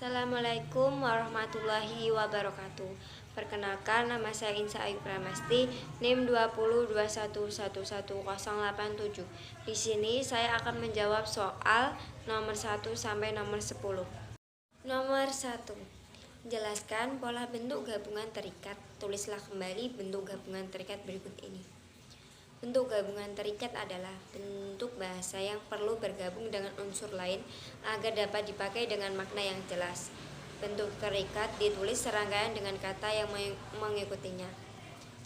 Assalamualaikum warahmatullahi wabarakatuh. Perkenalkan, nama saya Insa Ayu Pramesti, NIM 2021111087. Di sini saya akan menjawab soal nomor 1 sampai nomor 10. Nomor 1. Jelaskan pola bentuk gabungan terikat. Tulislah kembali bentuk gabungan terikat berikut ini. Bentuk gabungan terikat adalah bentuk bahasa yang perlu bergabung dengan unsur lain agar dapat dipakai dengan makna yang jelas. Bentuk terikat ditulis serangkaian dengan kata yang mengikutinya.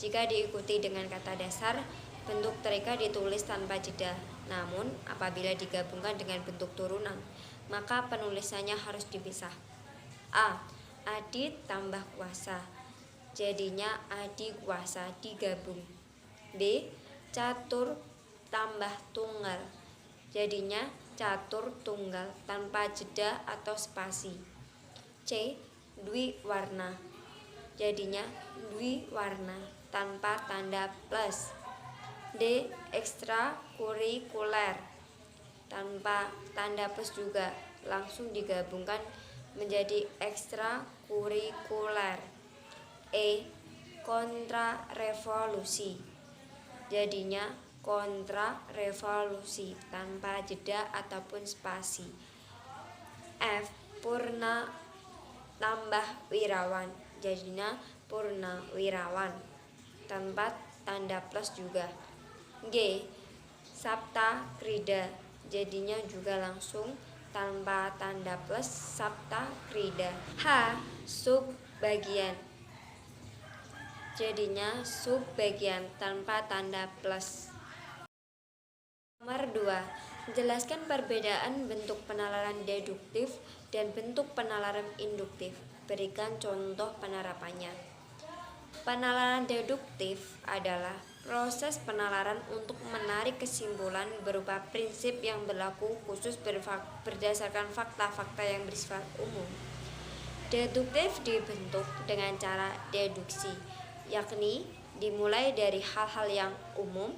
Jika diikuti dengan kata dasar, bentuk terikat ditulis tanpa jeda. Namun, apabila digabungkan dengan bentuk turunan, maka penulisannya harus dipisah. A. Adi tambah kuasa, jadinya adi kuasa digabung. B. Catur tambah tunggal, jadinya catur tunggal tanpa jeda atau spasi. C. Dwi warna, jadinya dwi warna tanpa tanda plus. D. Ekstrakurikuler tanpa tanda plus juga, langsung digabungkan menjadi ekstrakurikuler. E. Kontrarevolusi, jadinya kontrarevolusi tanpa jeda ataupun spasi. F. Purna tambah wirawan, jadinya purnawirawan tanpa tanda plus juga. G. Sapta krida, jadinya juga langsung tanpa tanda plus sapta krida. H. Subbagian, jadinya subbagian tanpa tanda plus. Nomor 2. Jelaskan perbedaan bentuk penalaran deduktif dan bentuk penalaran induktif. Berikan contoh penerapannya. Penalaran deduktif adalah proses penalaran untuk menarik kesimpulan berupa prinsip yang berlaku khusus berdasarkan fakta-fakta yang bersifat umum. Deduktif dibentuk dengan cara deduksi, yakni dimulai dari hal-hal yang umum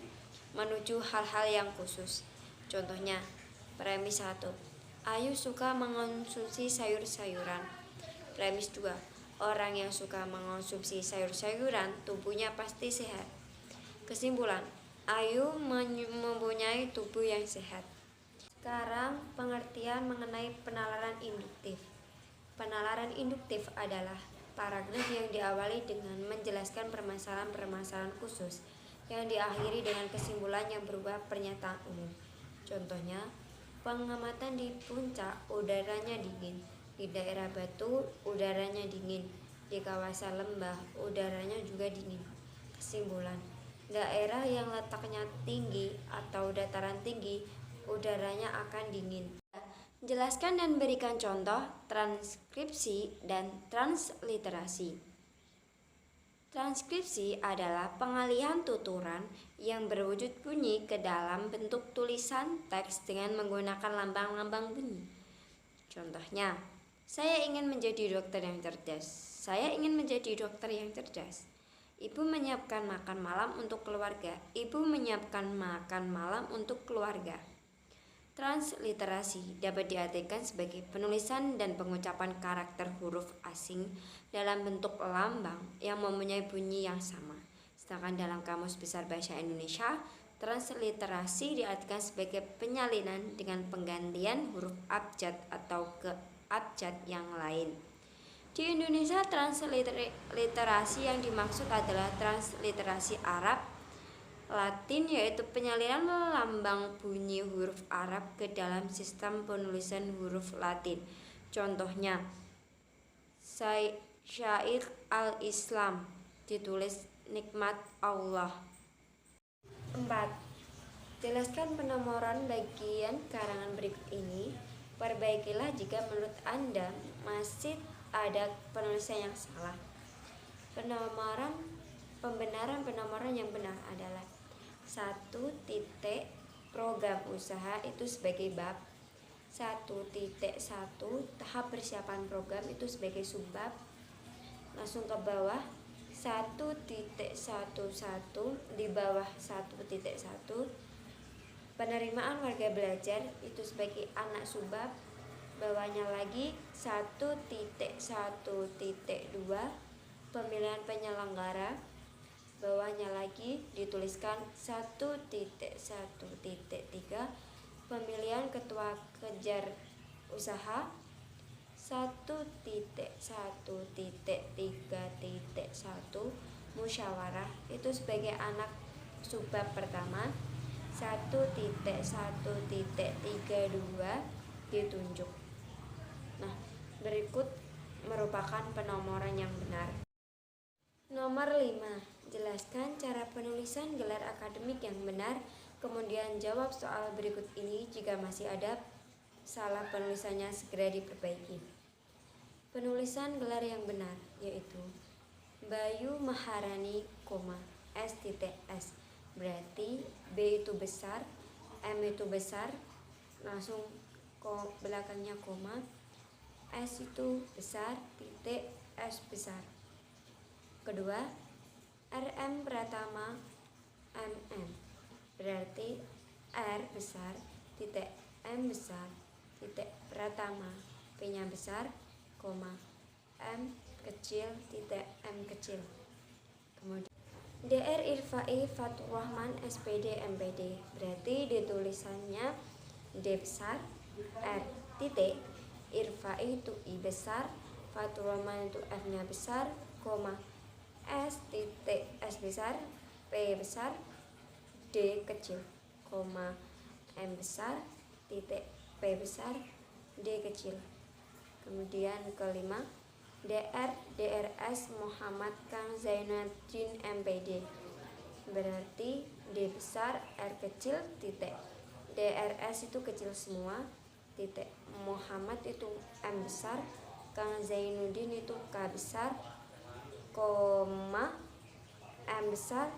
menuju hal-hal yang khusus. Contohnya, premis 1. Ayu suka mengonsumsi sayur-sayuran. Premis 2. Orang yang suka mengonsumsi sayur-sayuran tubuhnya pasti sehat. Kesimpulan, Ayu mempunyai tubuh yang sehat. Sekarang pengertian mengenai penalaran induktif. Penalaran induktif adalah paragraf yang diawali dengan menjelaskan permasalahan-permasalahan khusus yang diakhiri dengan kesimpulan yang berupa pernyataan umum. Contohnya, pengamatan di puncak udaranya dingin, di daerah Batu udaranya dingin, di kawasan lembah udaranya juga dingin. Kesimpulan, daerah yang letaknya tinggi atau dataran tinggi udaranya akan dingin. Jelaskan dan berikan contoh transkripsi dan transliterasi. Transkripsi adalah pengalihan tuturan yang berwujud bunyi ke dalam bentuk tulisan teks dengan menggunakan lambang-lambang bunyi. Contohnya, saya ingin menjadi dokter yang cerdas. Saya ingin menjadi dokter yang cerdas. Ibu menyiapkan makan malam untuk keluarga. Ibu menyiapkan makan malam untuk keluarga. Transliterasi dapat diartikan sebagai penulisan dan pengucapan karakter huruf asing dalam bentuk lambang yang mempunyai bunyi yang sama. Sedangkan dalam Kamus Besar Bahasa Indonesia, transliterasi diartikan sebagai penyalinan dengan penggantian huruf abjad atau ke abjad yang lain. Di Indonesia, transliterasi yang dimaksud adalah transliterasi Arab Latin, yaitu penyalinan lambang bunyi huruf Arab ke dalam sistem penulisan huruf Latin. Contohnya, syair al-Islam ditulis nikmat Allah. 4. Jelaskan penomoran bagian karangan berikut ini. Perbaikilah jika menurut Anda masih ada penulisan yang salah. Pembenaran penomoran yang benar adalah 1. Program usaha itu sebagai bab. 1.1 tahap persiapan program itu sebagai subbab. Langsung ke bawah, 1.11 di bawah 1.1 penerimaan warga belajar itu sebagai anak subbab. Bawahnya lagi 1.1.2 pemilihan penyelenggara. Bawahnya lagi dituliskan 1.1.3 pemilihan ketua kejar usaha. 1.1.3.1 musyawarah itu sebagai anak subbab pertama. 1.1.32 ditunjuk. Nah, berikut merupakan penomoran yang benar. Nomor 5. Jelaskan cara penulisan gelar akademik yang benar. Kemudian jawab soal berikut ini. Jika masih ada salah penulisannya, segera diperbaiki. Penulisan gelar yang benar yaitu Bayu Maharani, S.S. Berarti B itu besar, M itu besar, langsung belakangnya koma, S itu besar, titik, S besar. Kedua, RM Pratama, MM. Berarti R besar, titik, M besar, titik, Pratama, P-nya besar, koma, M kecil, titik, M kecil. Kemudian Dr. Irfai Fatur Rahman, SPD, MPD. Berarti ditulisannya D besar, R titik, Irfai itu I besar, Fatur Rahman itu F-nya besar, koma, S titik, S besar, P besar, D kecil, koma, M besar, titik, P besar, D kecil. Kemudian kelima, DRS Muhammad Kang Zainuddin, MPD. Berarti D besar, R kecil, titik, DRS itu kecil semua, titik, Muhammad itu M besar, Kang Zainuddin itu K besar, koma, M besar,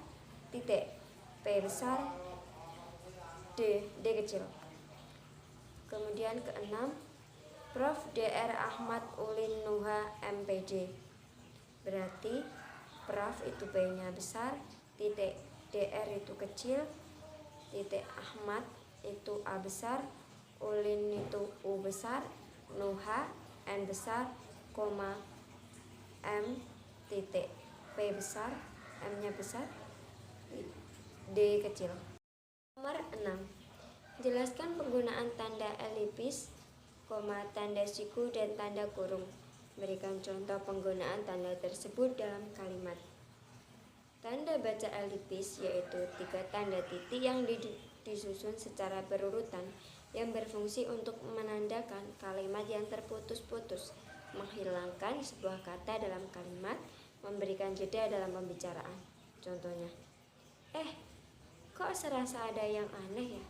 titik, P besar, D kecil. Kemudian keenam, Prof. Dr. Ahmad Ulin Nuha, MPD. Berarti Prof itu B-nya besar, titik, Dr itu kecil, titik, Ahmad itu A besar, Ulin itu U besar, Nuha N besar, koma, M titik, P besar, M-nya besar, D kecil. Nomor 6. Jelaskan penggunaan tanda elipis, tanda siku, dan tanda kurung. Berikan contoh penggunaan tanda tersebut dalam kalimat. Tanda baca elipis yaitu 3 tanda titik yang disusun secara berurutan yang berfungsi untuk menandakan kalimat yang terputus-putus, menghilangkan sebuah kata dalam kalimat, memberikan jeda dalam pembicaraan. Contohnya, kok serasa ada yang aneh ya?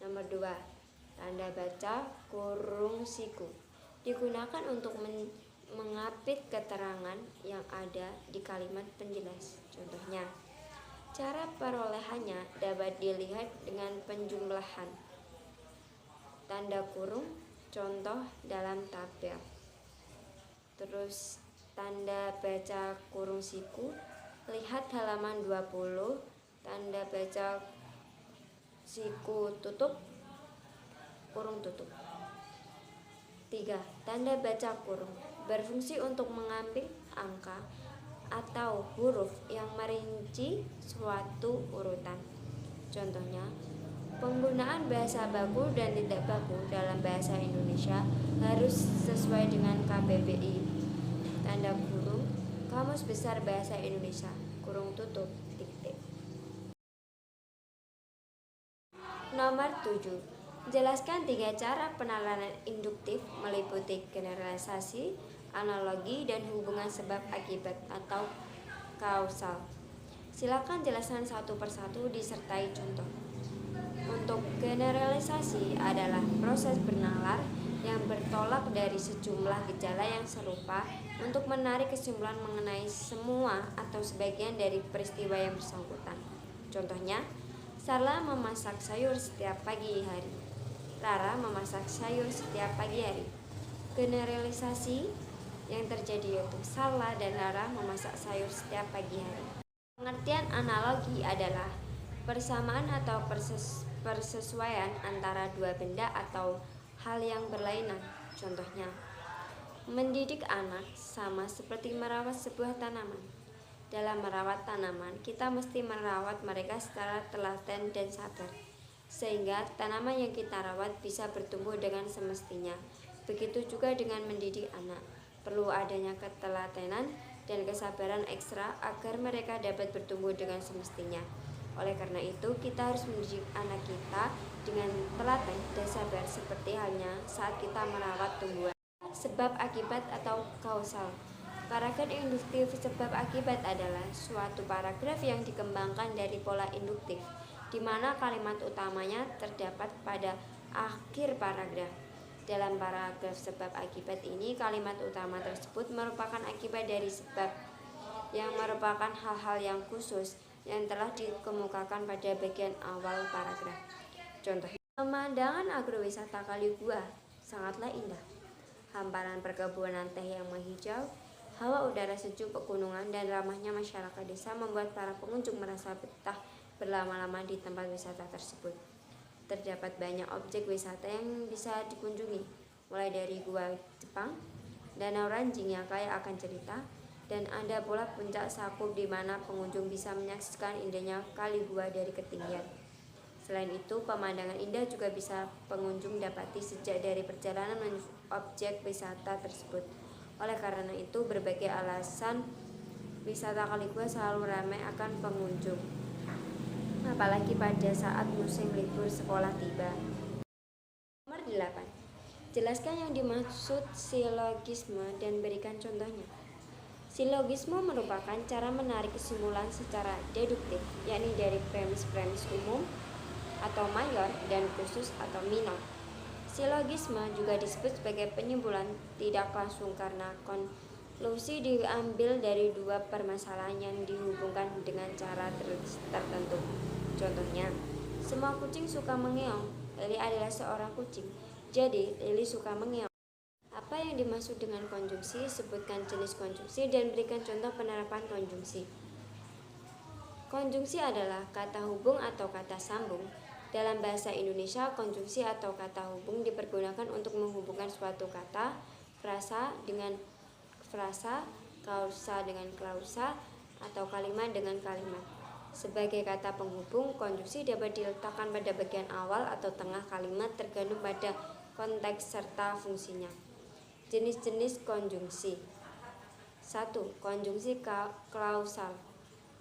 Nomor 2. Tanda baca kurung siku digunakan untuk mengapit keterangan yang ada di kalimat penjelas. Contohnya, cara perolehannya dapat dilihat dengan penjumlahan. Tanda kurung contoh dalam tabel. Terus tanda baca kurung siku, lihat halaman 20, tanda baca siku tutup, kurung tutup. 3. Tanda baca kurung berfungsi untuk mengambil angka atau huruf yang merinci suatu urutan. Contohnya, penggunaan bahasa baku dan tidak baku dalam bahasa Indonesia harus sesuai dengan KBBI. Tanda kurung, Kamus Besar Bahasa Indonesia, kurung tutup, titik. Nomor 7. Jelaskan 3 cara penalaran induktif meliputi generalisasi, analogi, dan hubungan sebab akibat atau kausal. Silakan jelaskan satu persatu disertai contoh. Untuk generalisasi adalah proses bernalar yang bertolak dari sejumlah gejala yang serupa untuk menarik kesimpulan mengenai semua atau sebagian dari peristiwa yang bersangkutan. Contohnya, Sarla memasak sayur setiap pagi hari. Rara memasak sayur setiap pagi hari. Generalisasi yang terjadi yaitu Sarla dan Rara memasak sayur setiap pagi hari. Pengertian analogi adalah persamaan atau persesuaian antara dua benda atau hal yang berlainan. Contohnya, mendidik anak sama seperti merawat sebuah tanaman. Dalam merawat tanaman, kita mesti merawat mereka secara telaten dan sabar, sehingga tanaman yang kita rawat bisa bertumbuh dengan semestinya. Begitu juga dengan mendidik anak, perlu adanya ketelatenan dan kesabaran ekstra agar mereka dapat bertumbuh dengan semestinya. Oleh karena itu, kita harus mendidik anak kita dengan telaten dan sabar seperti halnya saat kita merawat tumbuhan. Sebab akibat atau kausal. Paragraf induktif sebab akibat adalah suatu paragraf yang dikembangkan dari pola induktif, di mana kalimat utamanya terdapat pada akhir paragraf. Dalam paragraf sebab akibat ini, kalimat utama tersebut merupakan akibat dari sebab, yang merupakan hal-hal yang khusus yang telah dikemukakan pada bagian awal paragraf. Contohnya, pemandangan agrowisata Kali Gua sangatlah indah. Hamparan perkebunan teh yang menghijau, hawa udara sejuk pegunungan, dan ramahnya masyarakat desa membuat para pengunjung merasa betah berlama-lama di tempat wisata tersebut. Terdapat banyak objek wisata yang bisa dikunjungi, mulai dari Gua Jepang, Danau Ranjing yang kaya akan cerita, dan ada pula puncak Sakup di mana pengunjung bisa menyaksikan indahnya Kali Gua dari ketinggian. Selain itu, pemandangan indah juga bisa pengunjung dapati sejak dari perjalanan menuju objek wisata tersebut. Oleh karena itu, berbagai alasan wisata Kali Gua selalu ramai akan pengunjung, apalagi pada saat musim libur sekolah tiba. Nomor 8. Jelaskan yang dimaksud silogisme dan berikan contohnya. Silogisme merupakan cara menarik kesimpulan secara deduktif, yakni dari premis-premis umum atau mayor dan khusus atau minor. Silogisme juga disebut sebagai penyimpulan tidak langsung karena konklusi diambil dari dua permasalahan yang dihubungkan dengan cara tertentu. Contohnya, semua kucing suka mengeong. Lili adalah seorang kucing, jadi Lili suka mengeong. Apa yang dimaksud dengan konjungsi? Sebutkan jenis konjungsi dan berikan contoh penerapan konjungsi. Konjungsi adalah kata hubung atau kata sambung. Dalam bahasa Indonesia, konjungsi atau kata hubung dipergunakan untuk menghubungkan suatu kata, frasa dengan frasa, klausa dengan klausa, atau kalimat dengan kalimat. Sebagai kata penghubung, konjungsi dapat diletakkan pada bagian awal atau tengah kalimat tergantung pada konteks serta fungsinya. Jenis-jenis konjungsi. 1. Konjungsi klausal.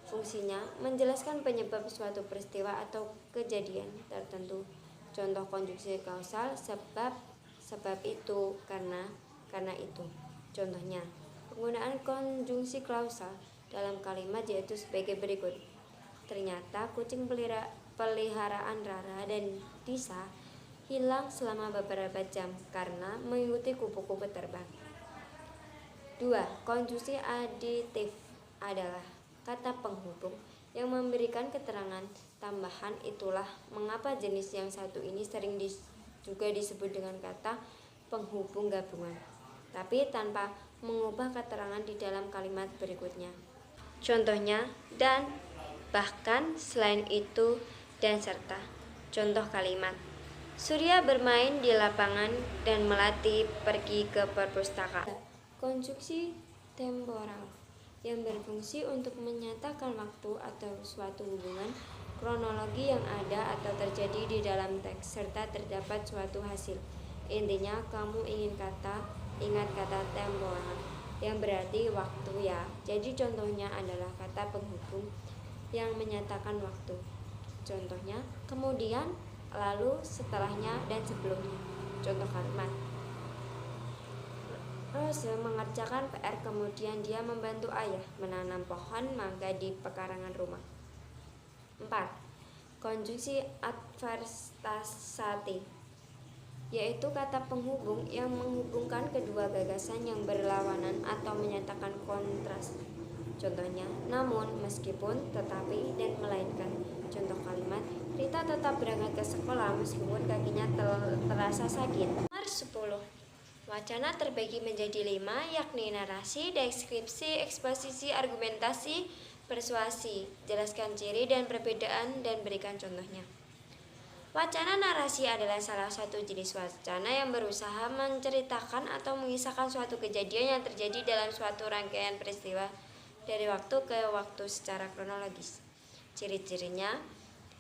Fungsinya menjelaskan penyebab suatu peristiwa atau kejadian tertentu. Contoh konjungsi kausal: sebab itu, karena itu. Contohnya, penggunaan konjungsi klausal dalam kalimat yaitu sebagai berikut. Ternyata kucing peliharaan Rara dan Disa hilang selama beberapa jam karena mengikuti kupu-kupu terbang. 2. Konjungsi aditif adalah kata penghubung yang memberikan keterangan tambahan. Itulah mengapa jenis yang satu ini sering juga disebut dengan kata penghubung gabungan, tapi tanpa mengubah keterangan di dalam kalimat berikutnya. Contohnya, dan, bahkan, selain itu, dan serta. Contoh kalimat: Surya bermain di lapangan dan Melati pergi ke perpustakaan. Konjungsi temporal yang berfungsi untuk menyatakan waktu atau suatu hubungan kronologi yang ada atau terjadi di dalam teks serta terdapat suatu hasil. Intinya, kamu ingat kata temporal yang berarti waktu ya. Jadi contohnya adalah kata penghubung yang menyatakan waktu. Contohnya, kemudian, lalu, setelahnya, dan sebelumnya. Contoh kalimat: Rose mengerjakan PR, kemudian dia membantu ayah menanam pohon mangga di pekarangan rumah. 4. Konjungsi adversasati, yaitu kata penghubung yang menghubungkan kedua gagasan yang berlawanan atau menyatakan kontras. Contohnya, namun, meskipun, tetapi, dan melainkan. Contoh kalimat: Rita tetap berangkat ke sekolah meskipun kakinya terasa sakit. Nomor 10. Wacana terbagi menjadi 5, yakni narasi, deskripsi, eksposisi, argumentasi, persuasi. Jelaskan ciri dan perbedaan dan berikan contohnya. Wacana narasi adalah salah satu jenis wacana yang berusaha menceritakan atau mengisahkan suatu kejadian yang terjadi dalam suatu rangkaian peristiwa dari waktu ke waktu secara kronologis. Ciri-cirinya: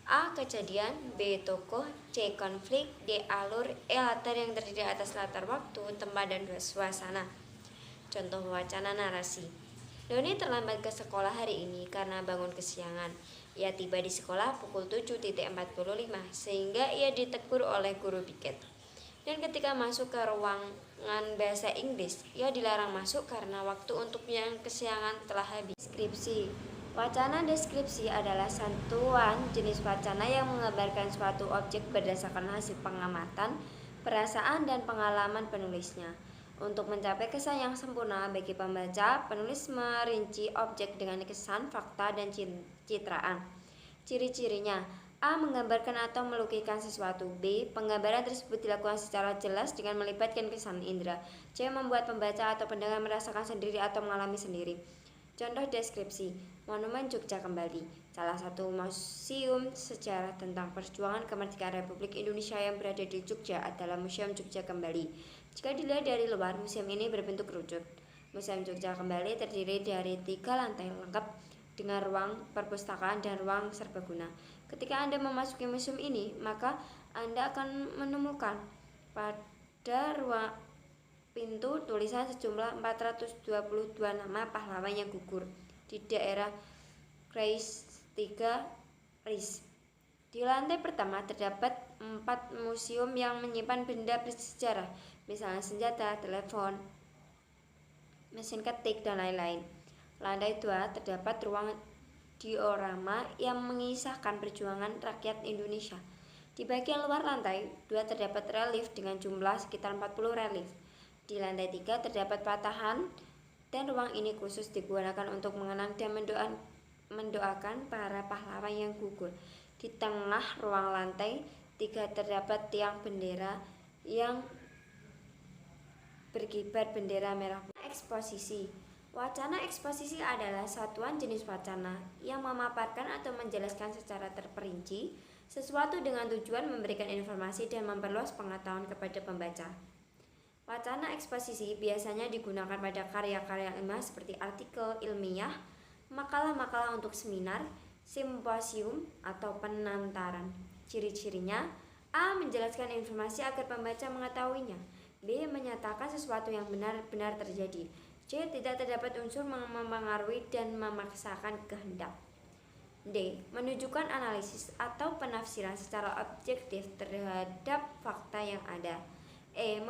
A. Kejadian, B. Tokoh, C. Konflik, D. Alur, E. Latar yang terdiri atas latar waktu, tempat, dan suasana. Contoh wacana narasi: Doni terlambat ke sekolah hari ini karena bangun kesiangan. Ia tiba di sekolah pukul 7.45 sehingga ia ditegur oleh guru piket. Dan ketika masuk ke ruangan bahasa Inggris, ia dilarang masuk karena waktu untuk yang kesiangan telah habis. Deskripsi. Wacana deskripsi adalah satuan jenis wacana yang menggambarkan suatu objek berdasarkan hasil pengamatan, perasaan, dan pengalaman penulisnya. Untuk mencapai kesan yang sempurna bagi pembaca, penulis merinci objek dengan kesan, fakta, dan citraan. Ciri-cirinya: A. Menggambarkan atau melukiskan sesuatu. B. Penggambaran tersebut dilakukan secara jelas dengan melibatkan kesan indera. C. Membuat pembaca atau pendengar merasakan sendiri atau mengalami sendiri. Contoh deskripsi: Monumen Jogja Kembali, salah satu museum sejarah tentang perjuangan kemerdekaan Republik Indonesia yang berada di Jogja adalah Museum Jogja Kembali. Jika dilihat dari luar, museum ini berbentuk kerucut. Museum Jogja Kembali terdiri dari 3 lantai lengkap dengan ruang perpustakaan dan ruang serbaguna. Ketika Anda memasuki museum ini, maka Anda akan menemukan pada ruang pintu tulisan sejumlah 422 nama pahlawan yang gugur di daerah Kreis 3 RIS. Di lantai pertama terdapat 4 museum yang menyimpan benda bersejarah, misalnya senjata, telepon, mesin ketik, dan lain-lain. Lantai 2 terdapat ruang diorama yang mengisahkan perjuangan rakyat Indonesia. Di bagian luar lantai 2 terdapat relief dengan jumlah sekitar 40 relief. Di lantai 3 terdapat patahan, dan ruang ini khusus digunakan untuk mengenang dan mendoakan para pahlawan yang gugur. Di tengah ruang lantai 3 terdapat tiang bendera yang berkibar bendera merah putih. Eksposisi. Wacana eksposisi adalah satuan jenis wacana yang memaparkan atau menjelaskan secara terperinci sesuatu dengan tujuan memberikan informasi dan memperluas pengetahuan kepada pembaca. Wacana eksposisi biasanya digunakan pada karya-karya ilmiah seperti artikel ilmiah, makalah-makalah untuk seminar, simposium, atau penantaran. Ciri-cirinya: A. Menjelaskan informasi agar pembaca mengetahuinya. B. Menyatakan sesuatu yang benar-benar terjadi. C. Tidak terdapat unsur mempengaruhi dan memaksakan kehendak. D. Menunjukkan analisis atau penafsiran secara objektif terhadap fakta yang ada. E.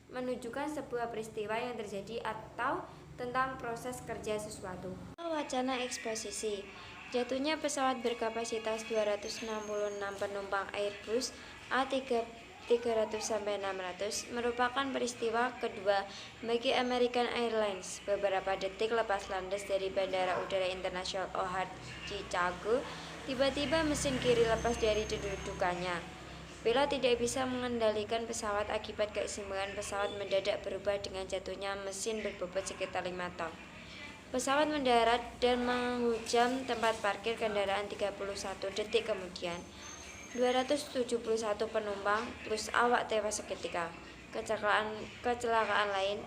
Menunjukkan sebuah peristiwa yang terjadi atau tentang proses kerja sesuatu. Wacana eksposisi. Jatuhnya pesawat berkapasitas 266 penumpang Airbus A300-600 merupakan peristiwa kedua bagi American Airlines. Beberapa detik lepas landas dari Bandara Udara Internasional O'Hare Chicago, tiba-tiba mesin kiri lepas dari kedudukannya. Pilot tidak bisa mengendalikan pesawat akibat keseimbangan pesawat mendadak berubah dengan jatuhnya mesin berbobot sekitar 5 ton. Pesawat mendarat dan menghujam tempat parkir kendaraan 31 detik kemudian. 271 penumpang plus awak tewas seketika. Kecelakaan lain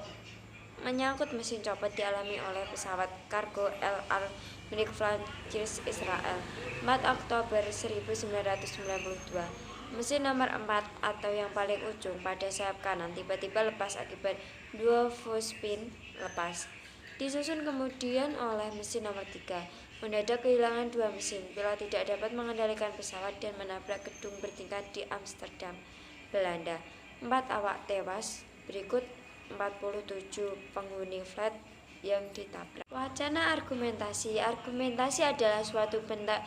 menyangkut mesin copot dialami oleh pesawat kargo LR milik Frontier Israel 4 Oktober 1992. Mesin nomor 4 atau yang paling ujung pada sayap kanan tiba-tiba lepas akibat 2 fuselage lepas. Disusun kemudian oleh mesin nomor 3. Mendadak kehilangan 2 mesin. Pilot tidak dapat mengendalikan pesawat dan menabrak gedung bertingkat di Amsterdam, Belanda. 4 awak tewas. Berikut 47 penghuni flight yang ditabrak. Wacana argumentasi. Argumentasi adalah suatu bentuk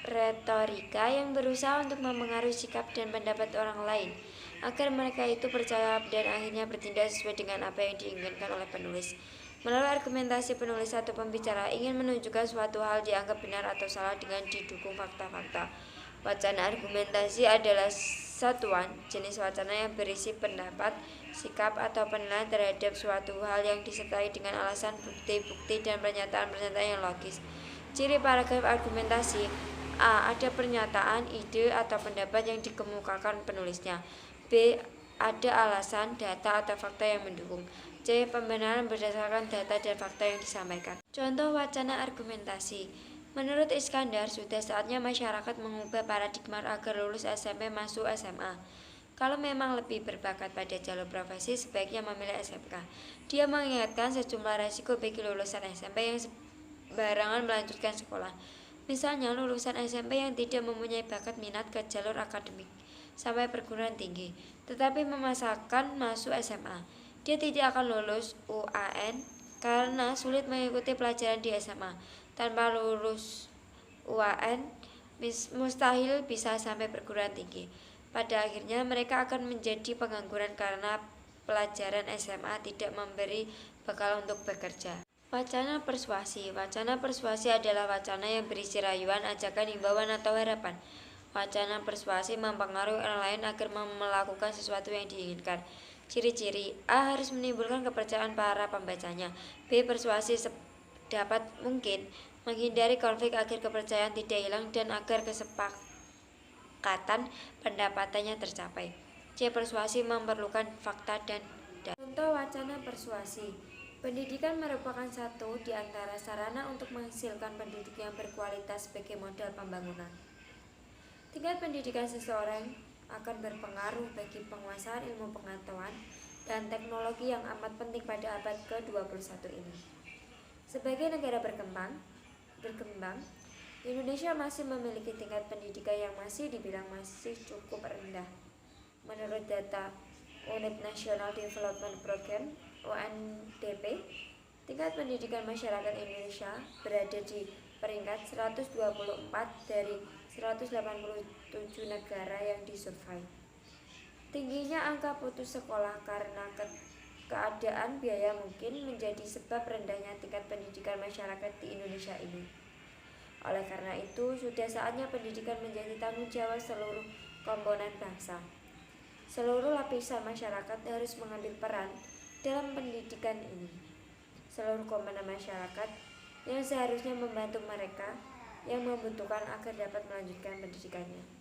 retorika yang berusaha untuk mempengaruhi sikap dan pendapat orang lain agar mereka itu percaya dan akhirnya bertindak sesuai dengan apa yang diinginkan oleh penulis. Melalui argumentasi, penulis atau pembicara ingin menunjukkan suatu hal dianggap benar atau salah dengan didukung fakta-fakta. Wacana argumentasi adalah satuan jenis wacana yang berisi pendapat, sikap, atau penilaian terhadap suatu hal yang disertai dengan alasan, bukti-bukti, dan pernyataan-pernyataan yang logis. Ciri paragraf argumentasi: A. Ada pernyataan, ide, atau pendapat yang dikemukakan penulisnya. B. Ada alasan, data, atau fakta yang mendukung. C. Pembenaran berdasarkan data dan fakta yang disampaikan. Contoh wacana argumentasi. Menurut Iskandar, sudah saatnya masyarakat mengubah paradigma agar lulus SMP masuk SMA. Kalau memang lebih berbakat pada jalur profesi, sebaiknya memilih SMK. Dia mengingatkan sejumlah resiko bagi lulusan SMP yang sembarangan melanjutkan sekolah. Misalnya, lulusan SMP yang tidak mempunyai bakat minat ke jalur akademik sampai perguruan tinggi, tetapi memaksakan masuk SMA. Dia tidak akan lulus UAN karena sulit mengikuti pelajaran di SMA. Tanpa lulus UAN, mustahil bisa sampai perguruan tinggi. Pada akhirnya mereka akan menjadi pengangguran karena pelajaran SMA tidak memberi bekal untuk bekerja. Wacana persuasi. Wacana persuasi adalah wacana yang berisi rayuan, ajakan, himbauan, atau harapan. Wacana persuasi mempengaruhi orang lain agar melakukan sesuatu yang diinginkan. Ciri-ciri: A. Harus menimbulkan kepercayaan para pembacanya. B. Persuasi sedapat mungkin menghindari konflik agar kepercayaan tidak hilang dan agar kesepakatan pendapatannya tercapai. C. Persuasi memerlukan fakta dan data. Contoh wacana persuasi. Pendidikan merupakan satu di antara sarana untuk menghasilkan penduduk yang berkualitas sebagai modal pembangunan. Tingkat pendidikan seseorang akan berpengaruh bagi penguasaan ilmu pengetahuan dan teknologi yang amat penting pada abad ke-21 ini. Sebagai negara berkembang, Indonesia masih memiliki tingkat pendidikan yang masih dibilang masih cukup rendah. Menurut data Unit National Development Program (UNDP), tingkat pendidikan masyarakat Indonesia berada di peringkat 124 dari 187 negara yang disurvei. Tingginya angka putus sekolah karena keadaan biaya mungkin menjadi sebab rendahnya tingkat pendidikan masyarakat di Indonesia ini. Oleh karena itu, sudah saatnya pendidikan menjadi tanggung jawab seluruh komponen bangsa. Seluruh lapisan masyarakat harus mengambil peran dalam pendidikan ini. Seluruh komponen masyarakat yang seharusnya membantu mereka yang membutuhkan agar dapat melanjutkan pendidikannya.